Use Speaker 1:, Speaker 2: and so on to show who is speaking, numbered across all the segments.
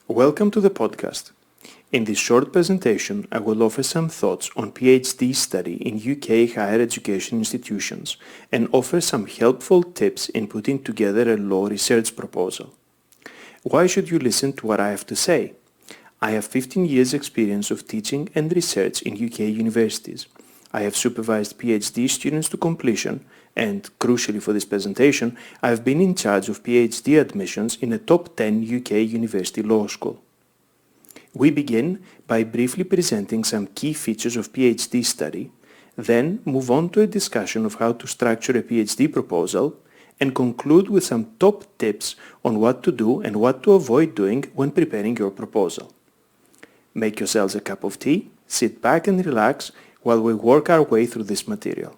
Speaker 1: Welcome to the podcast. In this short presentation, I will offer some thoughts on PhD study in UK higher education institutions and offer some helpful tips in putting together a law research proposal. Why should you listen to what I have to say? I have 15 years experience of teaching and research in UK universities. I have supervised PhD students to completion and, crucially for this presentation, I have been in charge of PhD admissions in a top 10 UK university law school. We begin by briefly presenting some key features of PhD study, then move on to a discussion of how to structure a PhD proposal, and conclude with some top tips on what to do and what to avoid doing when preparing your proposal. Make yourselves a cup of tea, sit back and relax while we work our way through this material.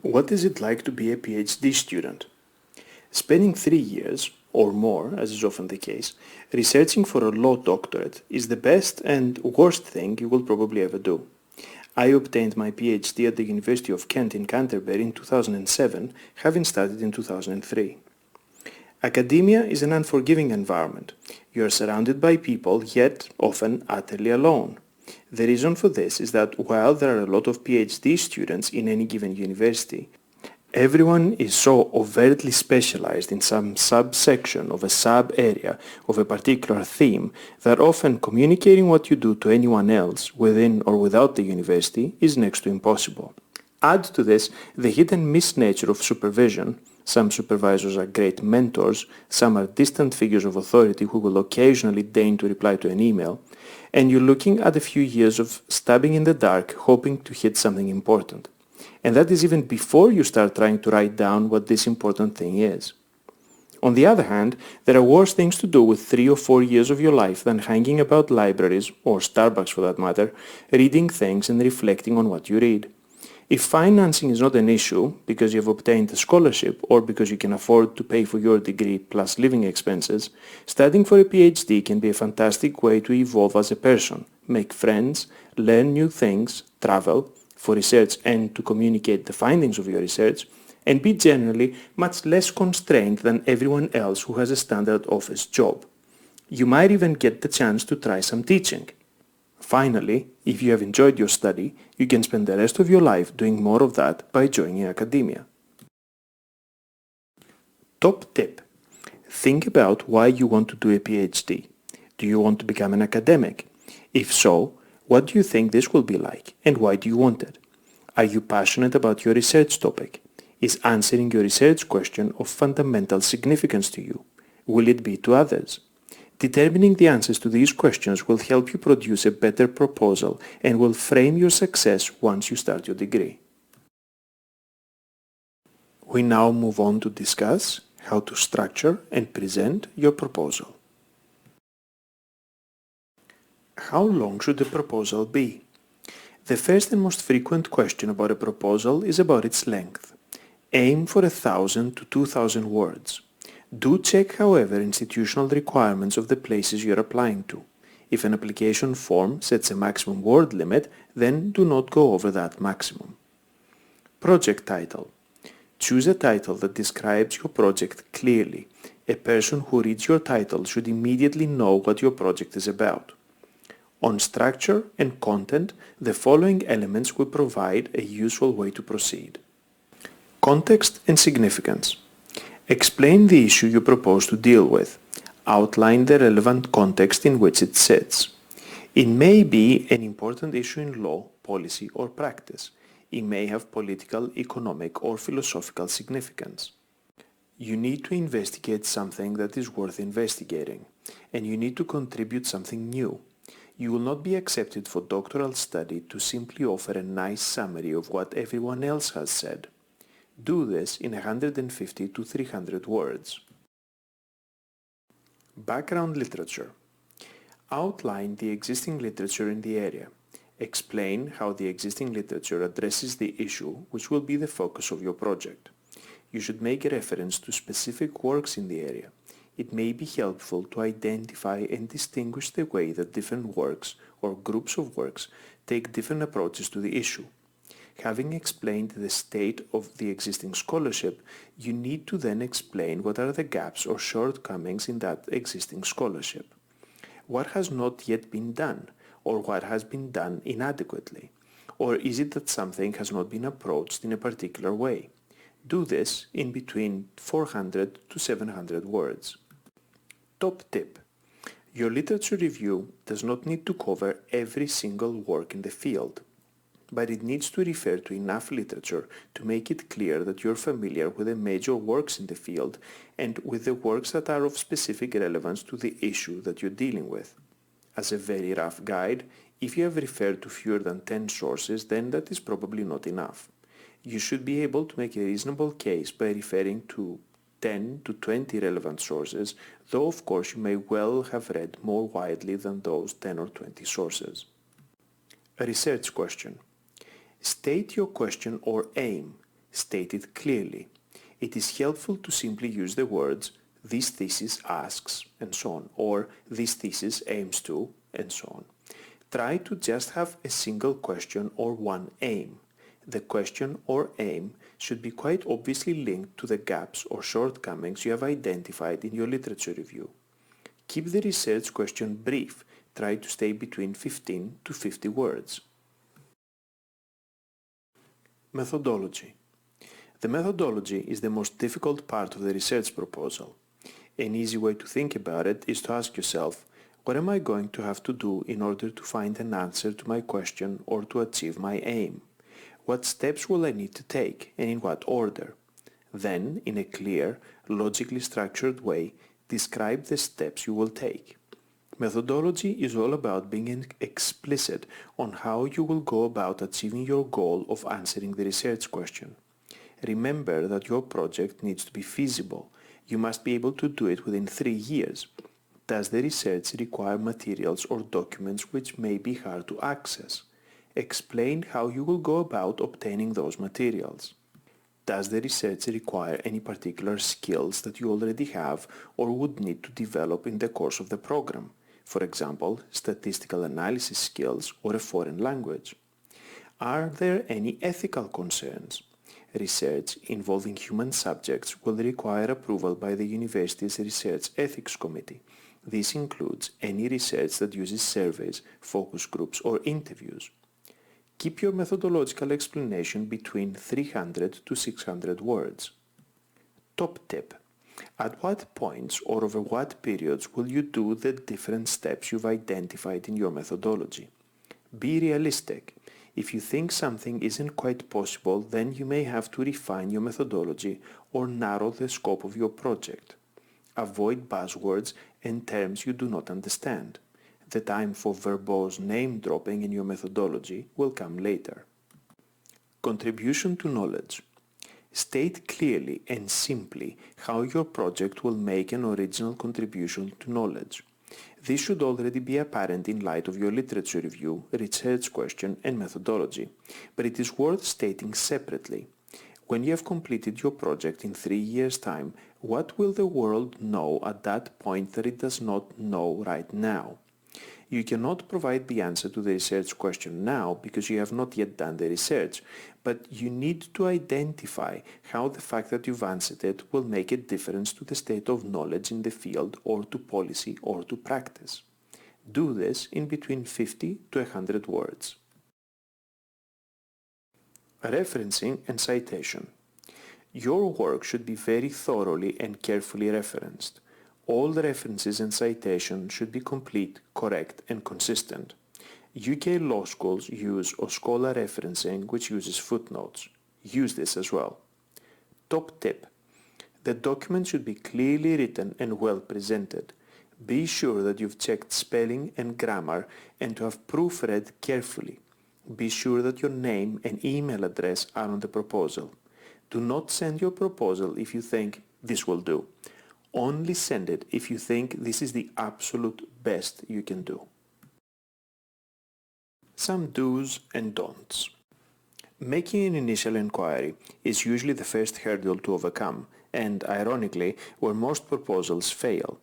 Speaker 1: What is it like to be a PhD student? Spending 3 years, or more, as is often the case, researching for a law doctorate is the best and worst thing you will probably ever do. I obtained my PhD at the University of Kent in Canterbury in 2007, having started in 2003. Academia is an unforgiving environment. You are surrounded by people, yet often utterly alone. The reason for this is that while there are a lot of PhD students in any given university, everyone is so overtly specialized in some subsection of a sub-area of a particular theme that often communicating what you do to anyone else within or without the university is next to impossible. Add to this the hit and miss nature of supervision. Some supervisors are great mentors, some are distant figures of authority who will occasionally deign to reply to an email, and you're looking at a few years of stabbing in the dark hoping to hit something important. And that is even before you start trying to write down what this important thing is. On the other hand, there are worse things to do with 3 or 4 years of your life than hanging about libraries, or Starbucks for that matter, reading things and reflecting on what you read. If financing is not an issue, because you have obtained a scholarship or because you can afford to pay for your degree plus living expenses, studying for a PhD can be a fantastic way to evolve as a person, make friends, learn new things, travel, for research and to communicate the findings of your research, and be generally much less constrained than everyone else who has a standard office job. You might even get the chance to try some teaching. Finally, if you have enjoyed your study, you can spend the rest of your life doing more of that by joining academia. Top tip. Think about why you want to do a PhD. Do you want to become an academic? If so, what do you think this will be like, and why do you want it? Are you passionate about your research topic? Is answering your research question of fundamental significance to you? Will it be to others? Determining the answers to these questions will help you produce a better proposal and will frame your success once you start your degree. We now move on to discuss how to structure and present your proposal. How long should a proposal be? The first and most frequent question about a proposal is about its length. Aim for 1,000 to 2,000 words. Do check, however, institutional requirements of the places you are applying to. If an application form sets a maximum word limit, then do not go over that maximum. Project title. Choose a title that describes your project clearly. A person who reads your title should immediately know what your project is about. On structure and content, the following elements will provide a useful way to proceed. Context and significance. Explain the issue you propose to deal with. Outline the relevant context in which it sits. It may be an important issue in law, policy, or practice. It may have political, economic, or philosophical significance. You need to investigate something that is worth investigating, and you need to contribute something new. You will not be accepted for doctoral study to simply offer a nice summary of what everyone else has said. Do this in 150 to 300 words. Background literature. Outline the existing literature in the area. Explain how the existing literature addresses the issue which will be the focus of your project. You should make a reference to specific works in the area. It may be helpful to identify and distinguish the way that different works or groups of works take different approaches to the issue. Having explained the state of the existing scholarship, you need to then explain what are the gaps or shortcomings in that existing scholarship. What has not yet been done, or what has been done inadequately? Or is it that something has not been approached in a particular way? Do this in between 400 to 700 words. Top tip. Your literature review does not need to cover every single work in the field, but it needs to refer to enough literature to make it clear that you're familiar with the major works in the field and with the works that are of specific relevance to the issue that you're dealing with. As a very rough guide, if you have referred to fewer than 10 sources, then that is probably not enough. You should be able to make a reasonable case by referring to 10 to 20 relevant sources, though of course you may well have read more widely than those 10 or 20 sources. A research question. State your question or aim. State it clearly. It is helpful to simply use the words "this thesis asks" and so on, or "this thesis aims to" and so on. Try to just have a single question or one aim. The question or aim should be quite obviously linked to the gaps or shortcomings you have identified in your literature review. Keep the research question brief. Try to stay between 15 to 50 words. Methodology. The methodology is the most difficult part of the research proposal. An easy way to think about it is to ask yourself, what am I going to have to do in order to find an answer to my question or to achieve my aim? What steps will I need to take and in what order? Then, in a clear, logically structured way, describe the steps you will take. Methodology is all about being explicit on how you will go about achieving your goal of answering the research question. Remember that your project needs to be feasible. You must be able to do it within 3 years. Does the research require materials or documents which may be hard to access? Explain how you will go about obtaining those materials. Does the research require any particular skills that you already have or would need to develop in the course of the program? For example, statistical analysis skills or a foreign language. Are there any ethical concerns? Research involving human subjects will require approval by the university's Research Ethics Committee. This includes any research that uses surveys, focus groups, or interviews. Keep your methodological explanation between 300 to 600 words. Top tip. At what points or over what periods will you do the different steps you've identified in your methodology? Be realistic. If you think something isn't quite possible, then you may have to refine your methodology or narrow the scope of your project. Avoid buzzwords and terms you do not understand. The time for verbose name dropping in your methodology will come later. Contribution to knowledge. State clearly and simply how your project will make an original contribution to knowledge. This should already be apparent in light of your literature review, research question, and methodology, but it is worth stating separately. When you have completed your project in 3 years' time, what will the world know at that point that it does not know right now? You cannot provide the answer to the research question now because you have not yet done the research, but you need to identify how the fact that you've answered it will make a difference to the state of knowledge in the field or to policy or to practice. Do this in between 50 to 100 words. Referencing and citation. Your work should be very thoroughly and carefully referenced. All the references and citations should be complete, correct, and consistent. UK law schools use Oscola referencing, which uses footnotes. Use this as well. Top tip. The document should be clearly written and well presented. Be sure that you've checked spelling and grammar and to have proofread carefully. Be sure that your name and email address are on the proposal. Do not send your proposal if you think this will do. Only send it if you think this is the absolute best you can do. Some do's and don'ts. Making an initial inquiry is usually the first hurdle to overcome and, ironically, where most proposals fail.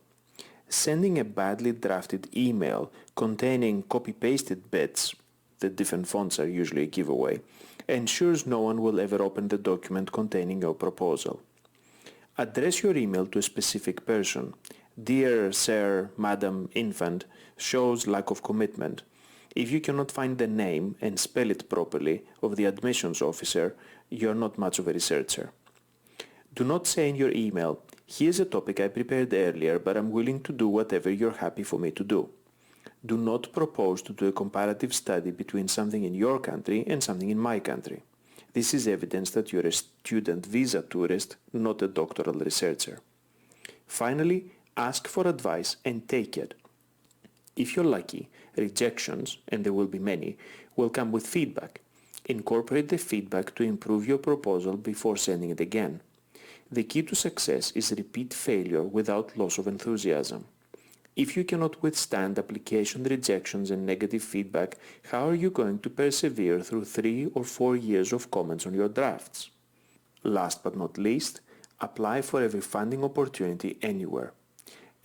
Speaker 1: Sending a badly drafted email containing copy-pasted bits, the different fonts are usually a giveaway, ensures no one will ever open the document containing your proposal. Address your email to a specific person. Dear Sir, Madam, Infant shows lack of commitment. If you cannot find the name and spell it properly of the admissions officer, you're not much of a researcher. Do not say in your email, here's a topic I prepared earlier, but I'm willing to do whatever you're happy for me to do. Do not propose to do a comparative study between something in your country and something in my country. This is evidence that you're a student visa tourist, not a doctoral researcher. Finally, ask for advice and take it. If you're lucky, rejections, and there will be many, will come with feedback. Incorporate the feedback to improve your proposal before sending it again. The key to success is repeat failure without loss of enthusiasm. If you cannot withstand application rejections and negative feedback, how are you going to persevere through 3 or 4 years of comments on your drafts? Last but not least, apply for every funding opportunity anywhere.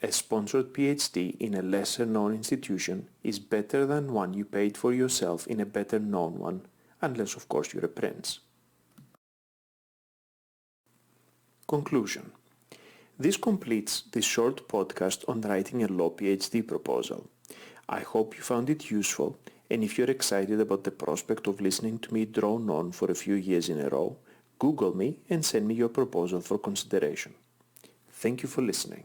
Speaker 1: A sponsored PhD in a lesser-known institution is better than one you paid for yourself in a better-known one, unless of course you're a prince. Conclusion. This completes this short podcast on writing a law PhD proposal. I hope you found it useful, and if you're excited about the prospect of listening to me drone on for a few years in a row, Google me and send me your proposal for consideration. Thank you for listening.